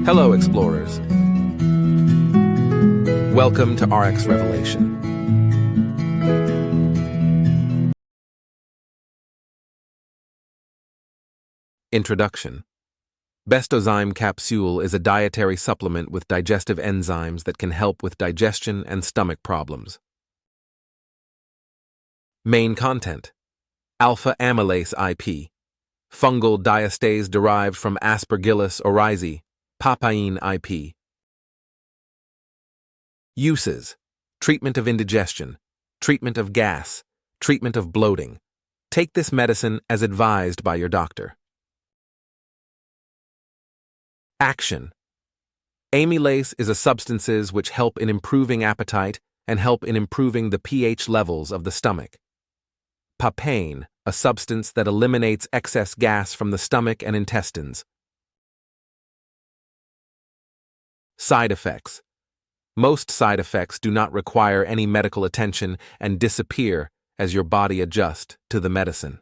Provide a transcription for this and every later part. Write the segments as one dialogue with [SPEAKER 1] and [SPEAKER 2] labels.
[SPEAKER 1] Hello, explorers. Welcome to RxRevelation. Introduction. BESTOZYME CAPSULE is a dietary supplement with digestive enzymes that can help with digestion and stomach problems. Main content: alpha amylase IP, fungal diastase derived from Aspergillus oryzae, papain IP. Uses: treatment of indigestion, treatment of gas, treatment of bloating. Take this medicine as advised by your doctor. Action: amylase is a substances which help in improving appetite and help in improving the pH levels of the stomach. Papain, a substance that eliminates excess gas from the stomach and intestines. Side effects: most side effects do not require any medical attention and disappear as your body adjusts to the medicine.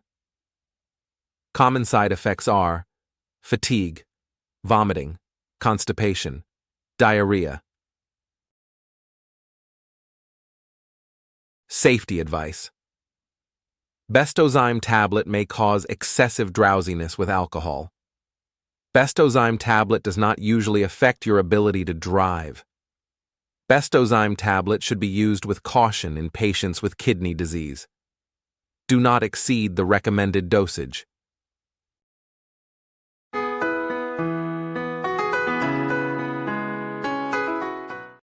[SPEAKER 1] Common side effects are fatigue, vomiting, constipation, diarrhea. Safety advice: BESTOZYME tablet may cause excessive drowsiness with alcohol. BESTOZYME tablet does not usually affect your ability to drive. BESTOZYME tablet should be used with caution in patients with kidney disease. Do not exceed the recommended dosage.